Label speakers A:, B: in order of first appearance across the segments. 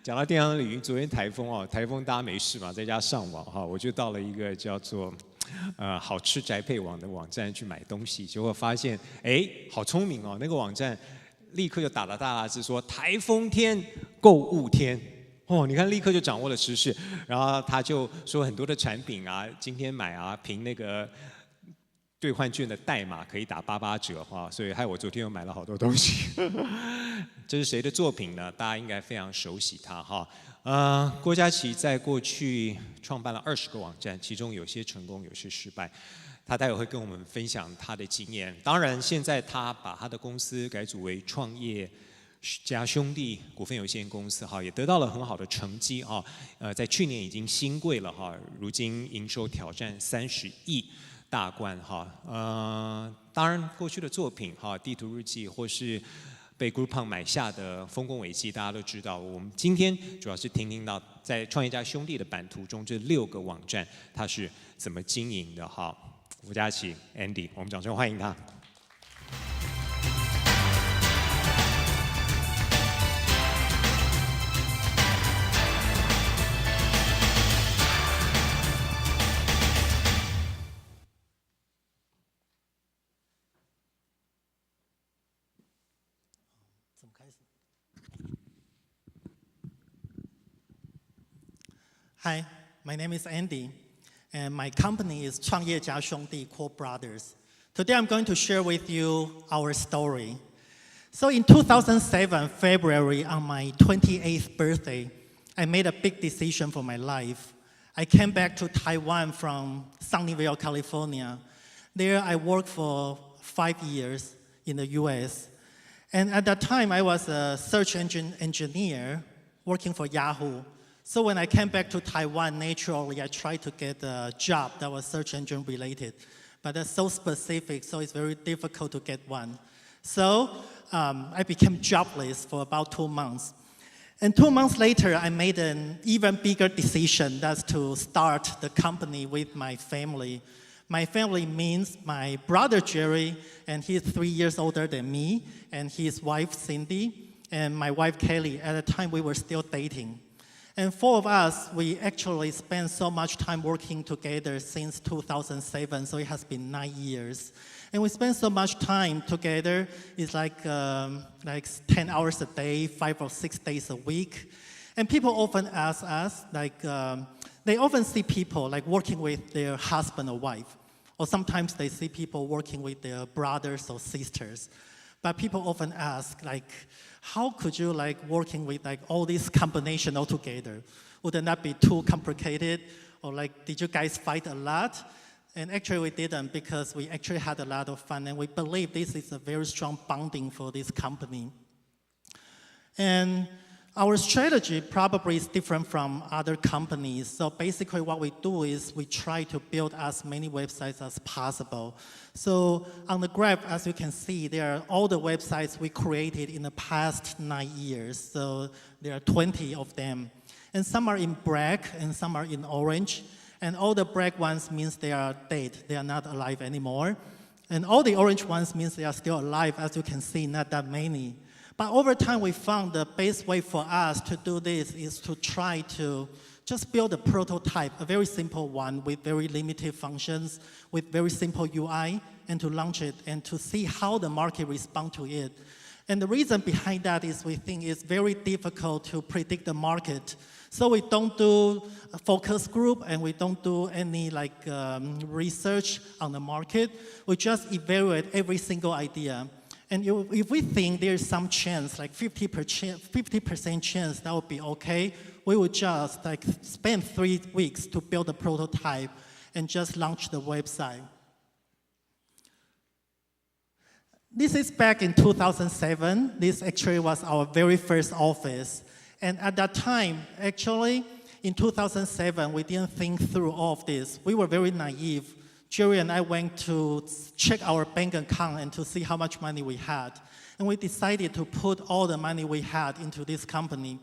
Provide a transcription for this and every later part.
A: 讲到电商领域，昨天台风台风大家没事嘛，在家上网我就到了一个叫做好吃宅配网的网站去买东西，结果发现好聪明那个网站立刻就打了大字说台风天购物天。你看立刻就掌握了时事，然后他就说很多的产品今天买凭那个兑换券的代码可以打88折所以害我昨天又买了好多东西。这是谁的作品呢？大家应该非常熟悉他郭嘉琪在过去创办了20个网站，其中有些成功，有些失败。他待会会跟我们分享他的经验。当然，现在他把他的公司改组为创业家兄弟股份有限公司也得到了很好的成绩在去年已经新贵了如今营收挑战30亿大关当然过去的作品地图日记或是被 Groupon 买下的丰功伟绩，大家都知道。我们今天主要是听到在创业家兄弟的版图中，这6个网站它是怎么经营的吴嘉琪 Andy， 我们掌声欢迎他。
B: Hi, my name is Andy, and my company is 创业家兄弟 Core Brothers. Today I'm going to share with you our story. So in 2007, February, on my 28th birthday, I made a big decision for my life. I came back to Taiwan from Sunnyvale, California. There I worked for 5 years in the US. And at that time, I was a search engine engineer working for Yahoo. So when I came back to Taiwan, naturally, I tried to get a job that was search engine related. But that's so specific, so it's very difficult to get one. So I became jobless for about 2 months. And 2 months later, I made an even bigger decision. That's to start the company with my family. My family means my brother Jerry, and he's 3 years older than me, and his wife Cindy, and my wife Kelly. At the time, we were still dating. And 4 of us, we actually spent so much time working together since 2007, so it has been 9 years. And we spend so much time together, it's like 10 hours a day, 5 or 6 days a week. And people often ask us, they often see people working with their husband or wife, or sometimes they see people working with their brothers or sisters. But people often ask, how could you working with all these combination all together? Wouldn't that be too complicated? Or did you guys fight a lot? And actually we didn't, because we actually had a lot of fun, and we believe this is a very strong bonding for this company. And our strategy probably is different from other companies. So basically what we do is we try to build as many websites as possible. So on the graph, as you can see, there are all the websites we created in the past 9 years. So there are 20 of them. And some are in black and some are in orange. And all the black ones means they are dead. They are not alive anymore. And all the orange ones means they are still alive. As you can see, not that many. But over time, we found the best way for us to do this is to try to just build a prototype, a very simple one with very limited functions, with very simple UI, and to launch it and to see how the market responds to it. And the reason behind that is we think it's very difficult to predict the market. So we don't do a focus group and we don't do any research on the market. We just evaluate every single idea. And if we think there's some chance, 50% chance that would be okay, we would just spend 3 weeks to build a prototype and just launch the website. This is back in 2007. This actually was our very first office. And at that time, actually, in 2007, we didn't think through all of this. We were very naive. Jerry and I went to check our bank account and to see how much money we had. And we decided to put all the money we had into this company.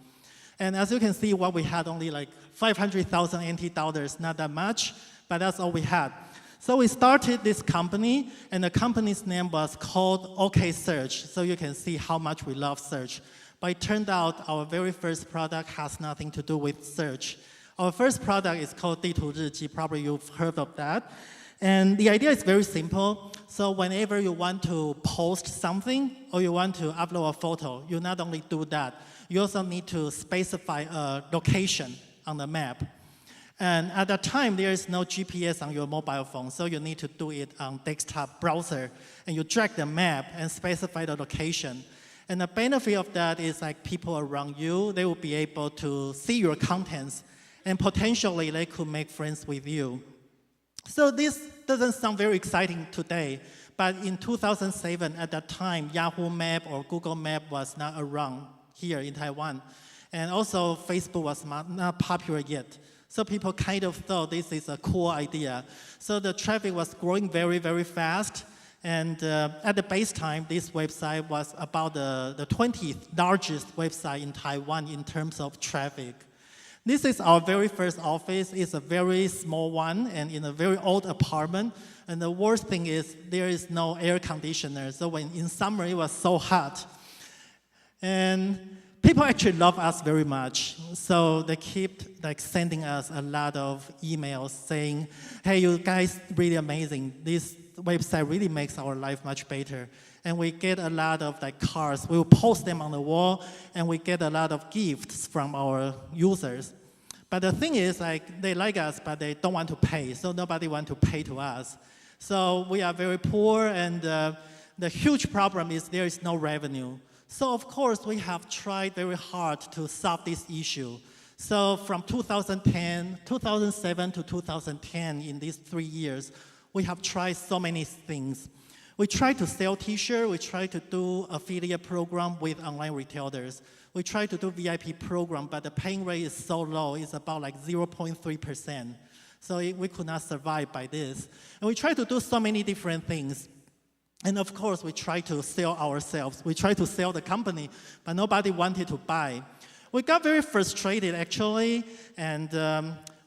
B: And as you can see, what we had only 500,000 NT dollars, not that much, but that's all we had. So we started this company, and the company's name was called OK Search. So you can see how much we love search. But it turned out our very first product has nothing to do with search. Our first product is called 地图日记. Probably you've heard of that. And the idea is very simple. So whenever you want to post something or you want to upload a photo, you not only do that, you also need to specify a location on the map. And at that time, there is no GPS on your mobile phone, so you need to do it on desktop browser. And you drag the map and specify the location. And the benefit of that is like people around you, they will be able to see your contents, and potentially they could make friends with you. So this doesn't sound very exciting today, but in 2007, at that time, Yahoo Map or Google Map was not around here in Taiwan. And also Facebook was not popular yet. So people kind of thought this is a cool idea. So the traffic was growing very, very fast. And at the base time, this website was about the 20th largest website in Taiwan in terms of traffic. This is our very first office. It's a very small one and in a very old apartment. And the worst thing is there is no air conditioner. So when in summer, it was so hot. And people actually love us very much. So they keep like sending us a lot of emails saying, hey, you guys really amazing. This website really makes our life much better. And we get a lot of like cards. We will post them on the wall, and we get a lot of gifts from our users. But the thing is, like, they like us, but they don't want to pay. So nobody wants to pay to us. So we are very poor, and the huge problem is there is no revenue. So of course, we have tried very hard to solve this issue. So from 2007 to 2010, in these 3 years, we have tried so many things. We tried to sell t-shirts, we tried to do affiliate program with online retailers. We tried to do VIP program, but the paying rate is so low, it's about like 0.3%. So we could not survive by this. And we tried to do so many different things. And of course, we tried to sell ourselves. We tried to sell the company, but nobody wanted to buy. We got very frustrated, actually, and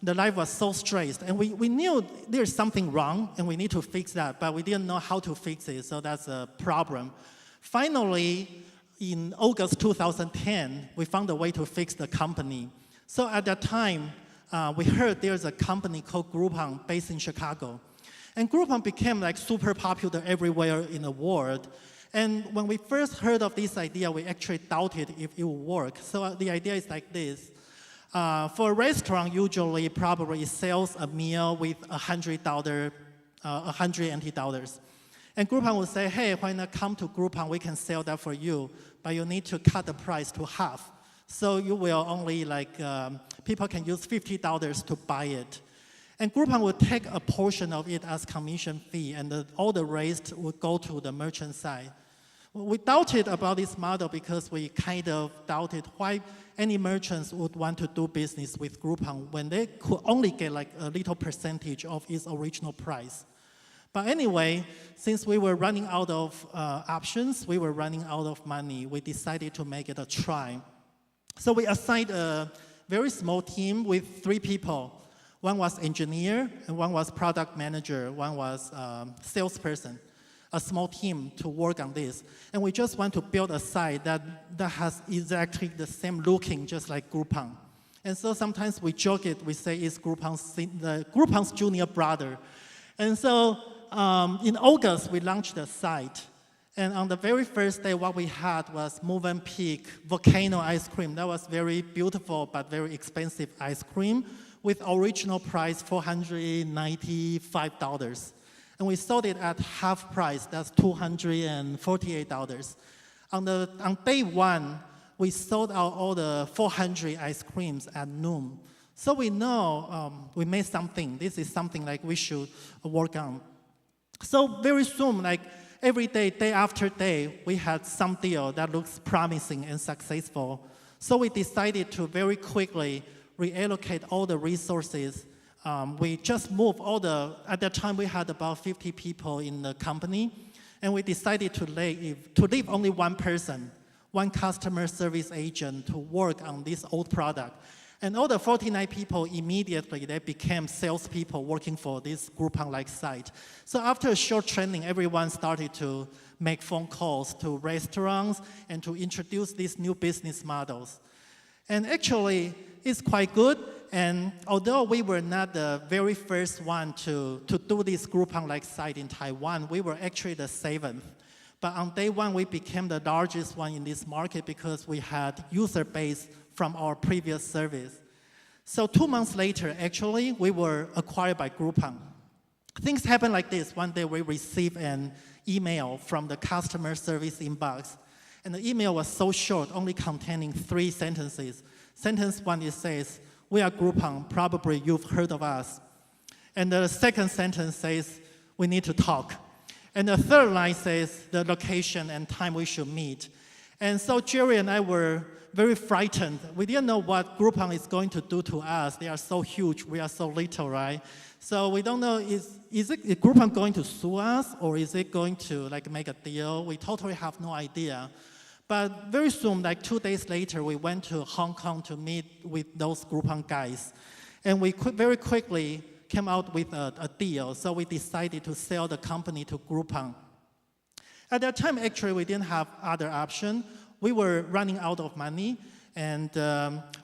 B: the life was so stressed. And we knew there's something wrong, and we need to fix that, but we didn't know how to fix it, so that's a problem. Finally, in August 2010, we found a way to fix the company. So at that time, we heard there's a company called Groupon based in Chicago. And Groupon became like super popular everywhere in the world. And when we first heard of this idea, we actually doubted if it would work. So the idea is like this. For a restaurant, usually probably sells a meal with $100 NT. And Groupon would say, hey, why not come to Groupon? We can sell that for you, but you need to cut the price to half. So you will only people can use $50 to buy it. And Groupon would take a portion of it as commission fee, and all the rest would go to the merchant side. We doubted about this model because we kind of doubted why any merchants would want to do business with Groupon when they could only get like a little percentage of its original price. But anyway, since we were running out of options, we were running out of money, we decided to make it a try. So we assigned a very small team with 3 people. One was engineer, and one was product manager, one was salesperson, a small team to work on this. And we just want to build a site that has exactly the same looking, just like Groupon. And so sometimes we joke it, we say it's Groupon's junior brother. And so in August, we launched the site. And on the very first day, what we had was Movenpick Volcano ice cream. That was very beautiful but very expensive ice cream with original price $495. And we sold it at half price, that's $248. On day 1, we sold out all the 400 ice creams at noon. So we know we made something. This is something like we should work on. So very soon, like every day, day after day, we had some deal that looks promising and successful. So we decided to very quickly reallocate all the resources. We just moved at that time we had about 50 people in the company, and we decided to leave only one person, one customer service agent to work on this old product. And all the 49 people immediately, they became salespeople working for this Groupon-like site. So after a short training, everyone started to make phone calls to restaurants and to introduce these new business models. And actually, it's quite good. And although we were not the very first one to do this Groupon-like site in Taiwan, we were actually the 7th. But on day one, we became the largest one in this market because we had user base from our previous service. So 2 months later, actually, we were acquired by Groupon. Things happened like this. One day, we received an email from the customer service inbox. And the email was so short, only containing 3 sentences. Sentence 1, it says, "We are Groupon, probably you've heard of us." And the second sentence says, "We need to talk." And the third line says, "The location and time we should meet." And so Jerry and I were very frightened. We didn't know what Groupon is going to do to us. They are so huge, we are so little, right? So we don't know, is Groupon going to sue us, or is it going to make a deal? We totally have no idea. But very soon, 2 days later, we went to Hong Kong to meet with those Groupon guys. And we very quickly came out with a deal. So we decided to sell the company to Groupon. At that time, actually, we didn't have other option. We were running out of money. And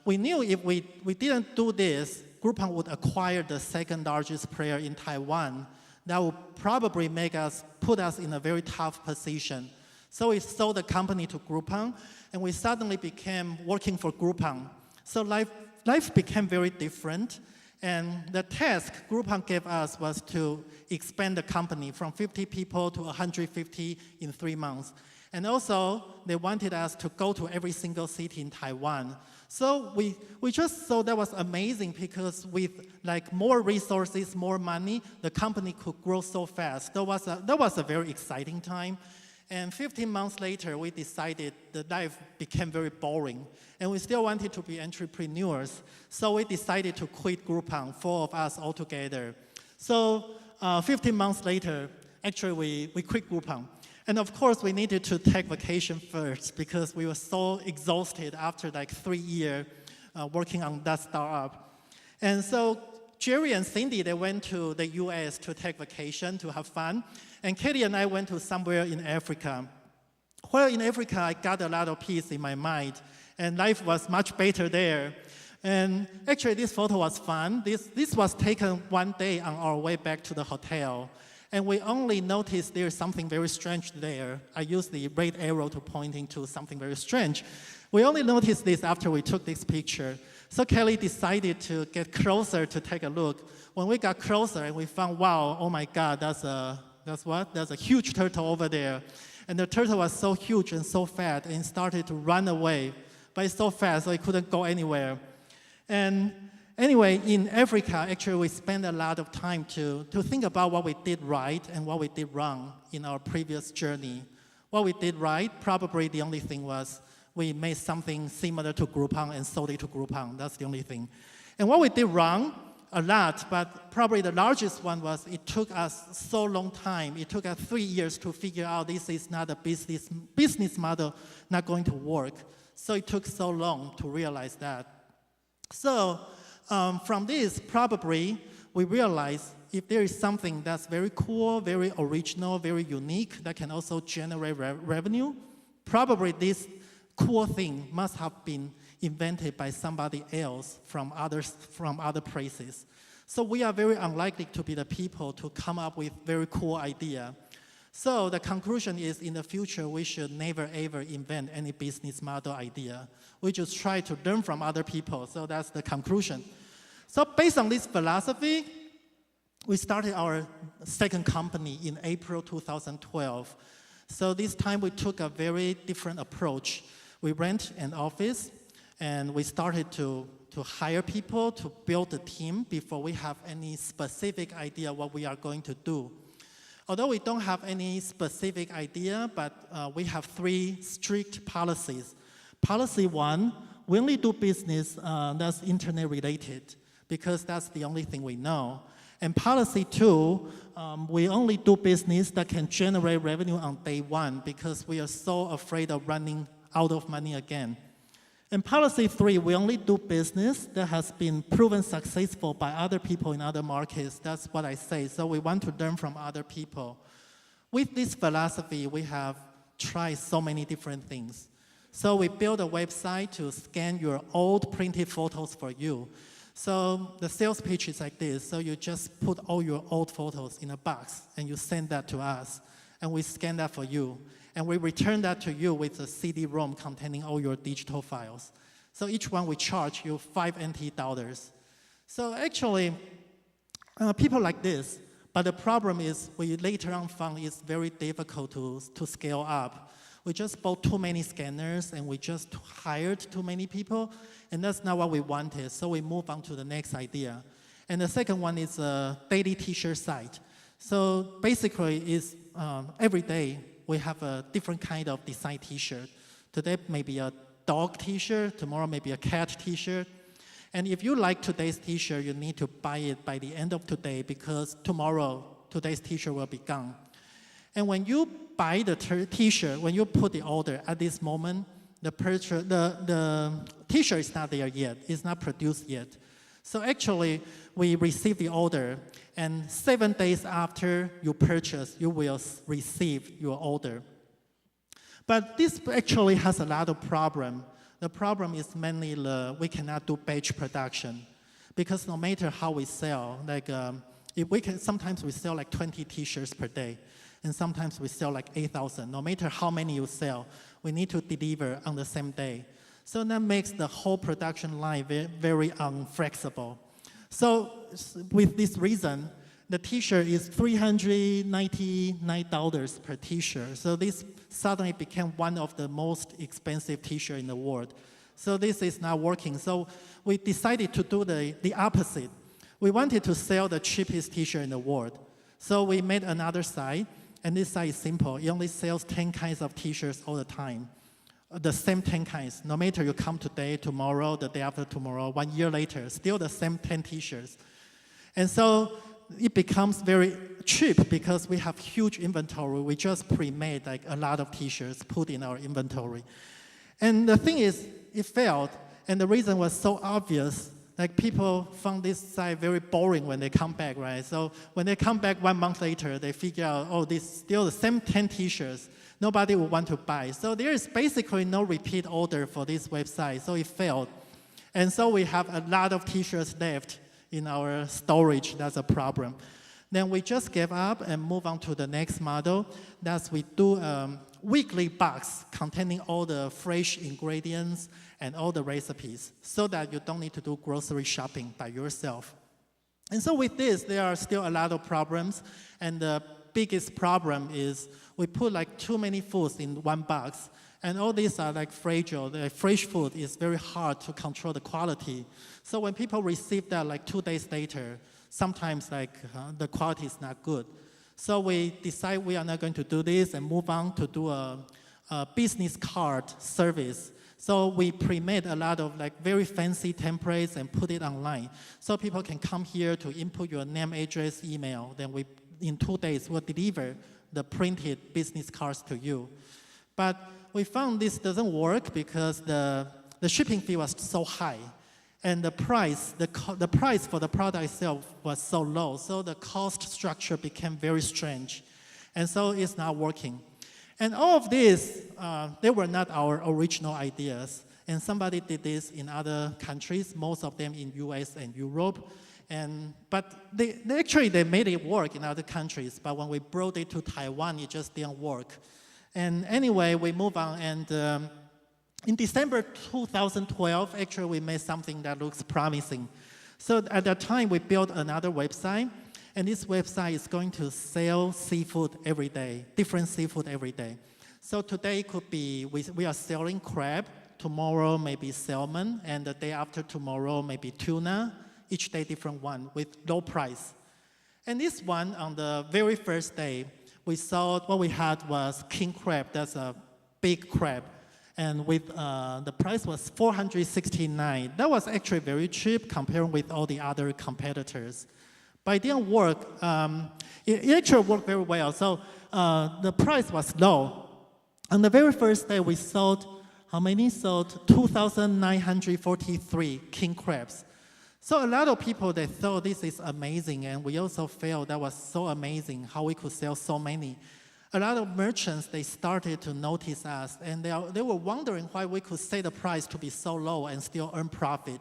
B: we knew if we didn't do this, Groupon would acquire the second largest player in Taiwan. That would probably put us in a very tough position. So we sold the company to Groupon, and we suddenly became working for Groupon. So life became very different, and the task Groupon gave us was to expand the company from 50 people to 150 in 3 months. And also, they wanted us to go to every single city in Taiwan. So we just thought that was amazing because with more resources, more money, the company could grow so fast. That was a very exciting time. And 15 months later, we decided that life became very boring. And we still wanted to be entrepreneurs. So we decided to quit Groupon, 4 of us all together. So 15 months later, actually, we quit Groupon. And of course, we needed to take vacation first because we were so exhausted after 3 years working on that startup. And so Jerry and Cindy, they went to the US to take vacation, to have fun. And Katie and I went to somewhere in Africa. While in Africa, I got a lot of peace in my mind, and life was much better there. And actually, this photo was fun. This was taken one day on our way back to the hotel. And we only noticed there's something very strange there. I used the red arrow to pointing to something very strange. We only noticed this after we took this picture. So Kelly decided to get closer to take a look. When we got closer and we found, wow, oh my God, that's a huge turtle over there. And the turtle was so huge and so fat, and it started to run away. But it's so fast, so it couldn't go anywhere. And anyway, in Africa, actually, we spent a lot of time to think about what we did right and what we did wrong in our previous journey. What we did right, probably the only thing was we made something similar to Groupon and sold it to Groupon. That's the only thing. And what we did wrong, a lot, but probably the largest one was it took us so long time. It took us 3 years to figure out this is not a business model, not going to work. So it took so long to realize that. So from this, probably we realized if there is something that's very cool, very original, very unique, that can also generate revenue, probably this cool thing must have been invented by somebody else from other places. So we are very unlikely to be the people to come up with very cool idea. So the conclusion is in the future, we should never ever invent any business model idea. We just try to learn from other people. So that's the conclusion. So based on this philosophy, we started our second company in April 2012. So this time we took a very different approach. We rent an office, and we started to hire people to build a team before we have any specific idea what we are going to do. Although we don't have any specific idea, but we have 3 strict policies. Policy 1, we only do business that's internet related because that's the only thing we know. And policy 2, we only do business that can generate revenue on day 1 because we are so afraid of running out of money again. And policy 3, we only do business that has been proven successful by other people in other markets. That's what I say. So we want to learn from other people. With this philosophy, we have tried so many different things. So we built a website to scan your old printed photos for you. So the sales pitch is like this. So you just put all your old photos in a box, and you send that to us, and we scan that for you. And we return that to you with a CD-ROM containing all your digital files. So each one we charge you $5. So actually, people like this, but the problem is we later on found it's very difficult to scale up. We just bought too many scanners and we just hired too many people, and that's not what we wanted, so we move on to the next idea. And the second one is a daily t-shirt site. So basically, it's every day, we have a different kind of design t-shirt. Today, maybe a dog t-shirt. Tomorrow, maybe a cat t-shirt. And if you like today's t-shirt, you need to buy it by the end of today because tomorrow, today's t-shirt will be gone. And when you buy the t-shirt, when you put the order at this moment, the t-shirt is not there yet. It's not produced yet. So actually, we receive the order, and 7 days after you purchase, you will receive your order. But this actually has a lot of problem. The problem is mainly we cannot do batch production, because no matter how we sell, sometimes we sell like 20 t-shirts per day, and sometimes we sell like 8,000. No matter how many you sell, we need to deliver on the same day. So that makes the whole production line very unflexible. So with this reason, the t-shirt is $399 per t-shirt. So this suddenly became one of the most expensive t-shirts in the world. So this is not working. So we decided to do the opposite. We wanted to sell the cheapest t-shirt in the world. So we made another site, and this site is simple. It only sells 10 kinds of t-shirts all the time. The same 10 kinds. No matter you come today, tomorrow, the day after tomorrow, 1 year later, still the same 10 t-shirts. And so it becomes very cheap because we have huge inventory. We just pre-made like a lot of t-shirts put in our inventory. And the thing is, it failed. And the reason was so obvious. Like people found this site very boring when they come back, right? So when they come back 1 month later, they figure out, oh, this is still the same 10 t-shirts. Nobody will want to buy. So there is basically no repeat order for this website, so it failed. And so we have a lot of t-shirts left in our storage. That's a problem. Then we just gave up and move on to the next model. That's we do a weekly box containing all the fresh ingredients and all the recipes so that you don't need to do grocery shopping by yourself. And so with this, there are still a lot of problems. And the biggest problem is we put like too many foods in one box, and all these are like fragile. The fresh food is very hard to control the quality. So when people receive that like 2 days later, sometimes like the quality is not good. So we decide we are not going to do this and move on to do a business card service. So we pre-made a lot of like very fancy templates and put it online. So people can come here to input your name, address, email. Then we, in 2 days, will deliver the printed business cards to you. But we found this doesn't work because the shipping fee was so high. And the price for the product itself was so low. So the cost structure became very strange. And so it's not working. And all of this, they were not our original ideas. And somebody did this in other countries, most of them in US and Europe. But they made it work in other countries. But when we brought it to Taiwan, it just didn't work. And anyway, we move on. And in December 2012, actually, we made something that looks promising. So at that time, we built another website. And this website is going to sell seafood every day, different seafood every day. So today could be, we are selling crab. Tomorrow, maybe salmon. And the day after tomorrow, maybe tuna. Each day different one with low price. And this one, on the very first day, we saw what we had was king crab. That's a big crab. And with the price was $469. That was actually very cheap compared with all the other competitors. But it didn't work. It actually worked very well. So the price was low. On the very first day, we sold how many? Sold 2,943 king crabs. So a lot of people, they thought this is amazing, and we also felt that was so amazing how we could sell so many. A lot of merchants, they started to notice us, and they were wondering why we could set the price to be so low and still earn profit.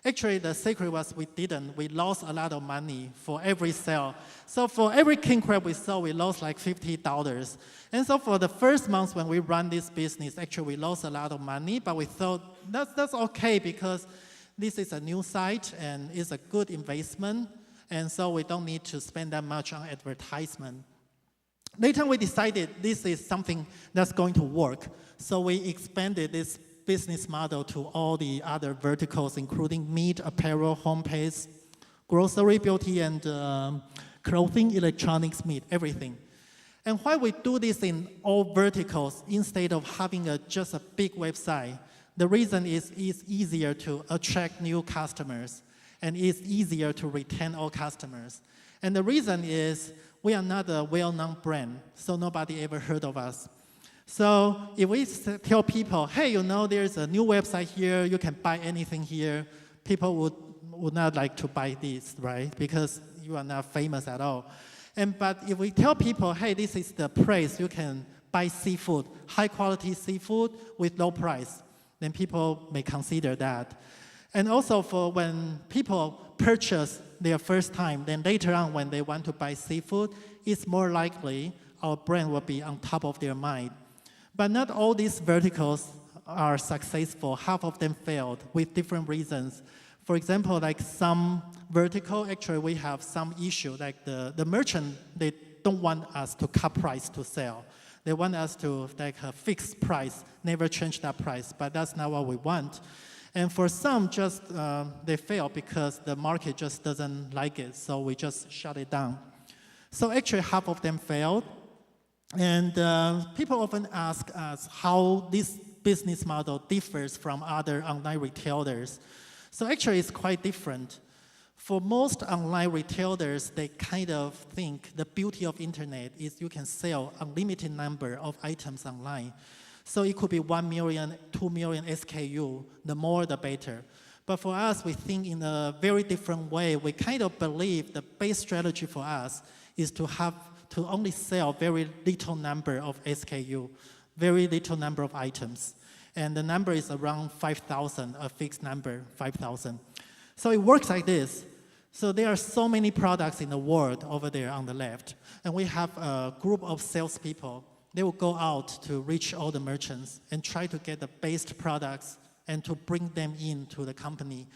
B: Actually, the secret was we didn't. We lost a lot of money for every sale. So for every king crab we sold, we lost like $50. And so for the first month when we run this business, actually we lost a lot of money, but we thought that's okay because this is a new site and it's a good investment, and so we don't need to spend that much on advertisement. Later we decided this is something that's going to work, so we expanded this business model to all the other verticals, including meat, apparel, home paste, grocery, beauty, and clothing, electronics, meat, everything. And why we do this in all verticals instead of having just a big website? The reason is it's easier to attract new customers, and it's easier to retain all customers. And the reason is we are not a well-known brand, so nobody ever heard of us. So if we tell people, hey, you know, there's a new website here, you can buy anything here, people would not like to buy this, right? Because you are not famous at all. But if we tell people, hey, this is the place, you can buy seafood, high quality seafood with low price, then people may consider that. And also for when people purchase their first time, then later on when they want to buy seafood, it's more likely our brand will be on top of their mind. But not all these verticals are successful. Half of them failed with different reasons. For example, like some vertical, actually we have some issue, like the merchant, they don't want us to cut price to sell. They want us to like a fixed price, never change that price, but that's not what we want. And for some, just they fail because the market just doesn't like it, so we just shut it down. So actually half of them failed. And people often ask us how this business model differs from other online retailers. So actually it's quite different. For most online retailers, they kind of think the beauty of internet is you can sell a limited number of items online. So it could be 1 million, 2 million SKU, the more the better. But for us, we think in a very different way. We kind of believe the base strategy for us is to only sell very little number of SKU, very little number of items. And the number is around 5,000, a fixed number, 5,000. So it works like this. So there are so many products in the world over there on the left. And we have a group of salespeople. They will go out to reach all the merchants and try to get the best products and to bring them into the company.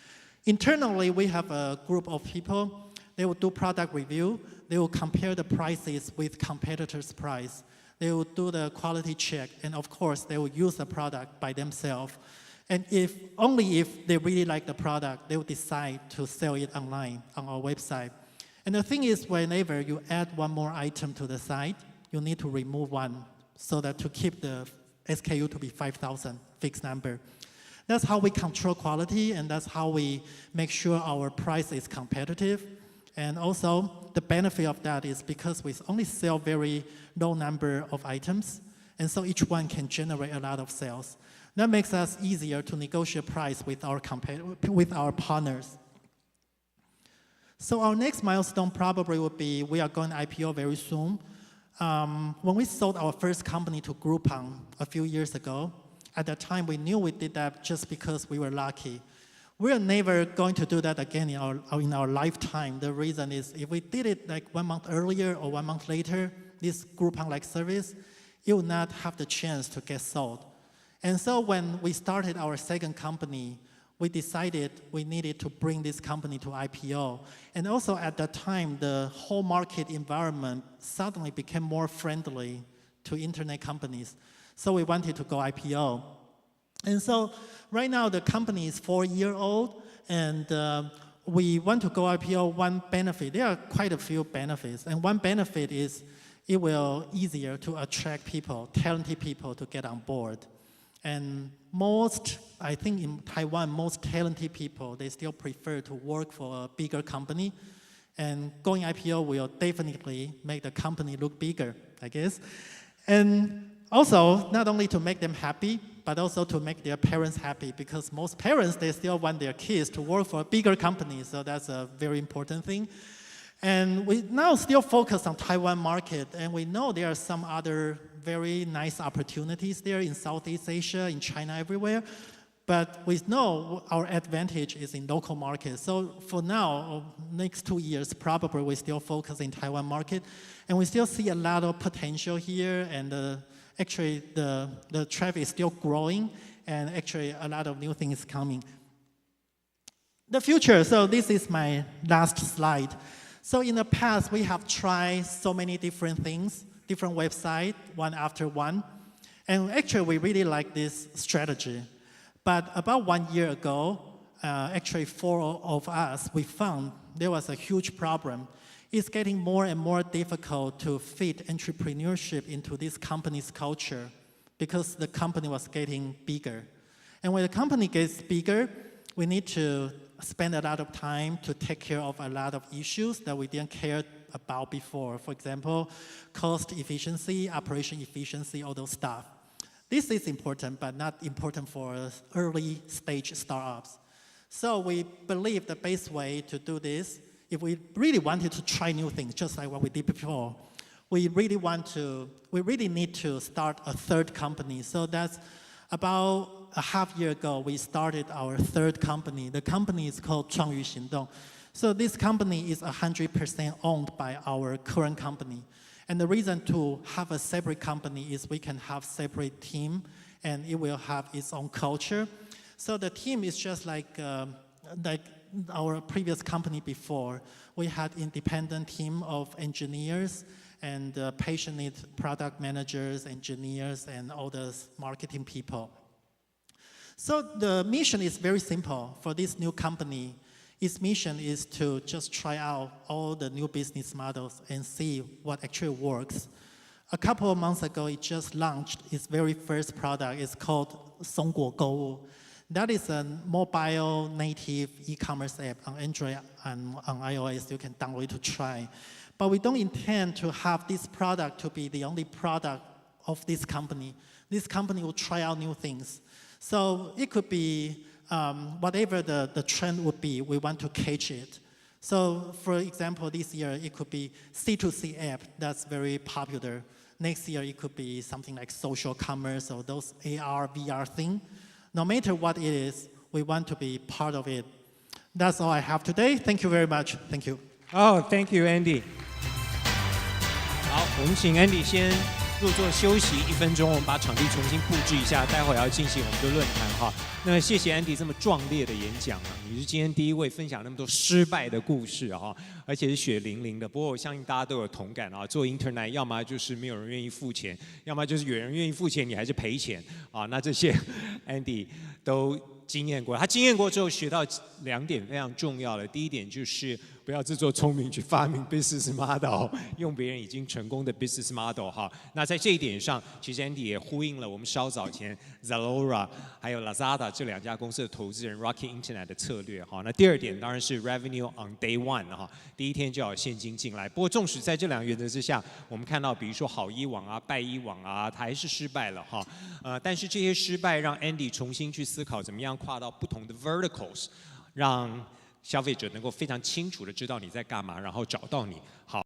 B: Internally, we have a group of people. They will do product review. They will compare the prices with competitors' price. They will do the quality check. And of course, they will use the product by themselves. And only if they really like the product, they will decide to sell it online on our website. And the thing is, whenever you add one more item to the site, you need to remove one so that to keep the SKU to be 5,000 fixed number. That's how we control quality, and that's how we make sure our price is competitive. And also, the benefit of that is because we only sell very low number of items, and so each one can generate a lot of sales. That makes us easier to negotiate price with our partners. So our next milestone probably would be we are going to IPO very soon. When we sold our first company to Groupon a few years ago, at that time we knew we did that just because we were lucky. We are never going to do that again in our lifetime. The reason is if we did it like 1 month earlier or 1 month later, this Groupon-like service, it will not have the chance to get sold. And so when we started our second company, we decided we needed to bring this company to IPO. And also at that time, the whole market environment suddenly became more friendly to internet companies. So we wanted to go IPO. And so right now the company is 4-year-old, and we want to go IPO. One benefit, there are quite a few benefits, and one benefit is it will easier to attract people, talented people to get on board. And I think in Taiwan, most talented people, they still prefer to work for a bigger company. And going IPO will definitely make the company look bigger, I guess. And also, not only to make them happy, but also to make their parents happy, because most parents, they still want their kids to work for a bigger company, so that's a very important thing. And we now still focus on Taiwan market, and we know there are some other very nice opportunities there in Southeast Asia, in China, everywhere. But we know our advantage is in local markets. So for now, next 2 years, probably we still focus in Taiwan market. And we still see a lot of potential here. And actually, the traffic is still growing. And actually, a lot of new things coming. The future, so this is my last slide. So in the past, we have tried so many different things, different websites, one after one. And actually, we really like this strategy. But about 1 year ago, actually 4 of us, we found there was a huge problem. It's getting more and more difficult to fit entrepreneurship into this company's culture because the company was getting bigger. And when the company gets bigger, we need to spend a lot of time to take care of a lot of issues that we didn't care about before. For example, cost efficiency, operation efficiency, all those stuff. This is important, but not important for early stage startups. So we believe the best way to do this, if we really wanted to try new things, just like what we did before, we really need to start a third company. So that's about a half year ago, we started our third company. The company is called 创业行动. So this company is 100% owned by our current company. And the reason to have a separate company is we can have separate team, and it will have its own culture. So the team is just like our previous company before. We had independent team of engineers and passionate product managers, engineers, and all the marketing people. So the mission is very simple for this new company. Its mission is to just try out all the new business models and see what actually works. A couple of months ago, it just launched its very first product. It's called 松果购物. That is a mobile native e-commerce app on Android and on iOS. You can download it to try. But we don't intend to have this product to be the only product of this company. This company will try out new things. So it could be whatever the trend would be, we want to catch it. So for example, this year, it could be C2C app that's very popular. Next year, it could be something like social commerce or those AR, VR thing. No matter what it is, we want to be part of it. That's all I have today. Thank you very much. Thank you.
A: Oh, thank you, Andy. 好，我们请 Andy 先入座休息1分钟，我们把场地重新布置一下，待会儿要进行我们的论坛哈。那谢谢 Andy 这么壮烈的演讲啊，你是今天第一位分享那么多失败的故事哈，而且是血淋淋的。不过我相信大家都有同感啊，做 Internet 要么就是没有人愿意付钱，要么就是有人愿意付钱，你还是赔钱啊。那这些 Andy 都经验过，他经验过之后学到2点非常重要的。第一点就是不要自作聪明去发明 business model， 用别人已经成功的 business model 哈。那在这一点上，其实 Andy 也呼应了我们稍早前 Zalora 还有 Lazada 这2家公司的投资人 Rocky Internet 的策略哈。那第2点当然是 revenue on day one 哈，第一天就要有现金进来。不过纵使在这2个原则之下，我们看到比如说好医网啊、拜医网啊，它还是失败了哈。但是这些失败让 Andy 重新去思考怎么样跨到不同的 verticals， 让消费者能够非常清楚的知道你在干嘛，然后找到你。好。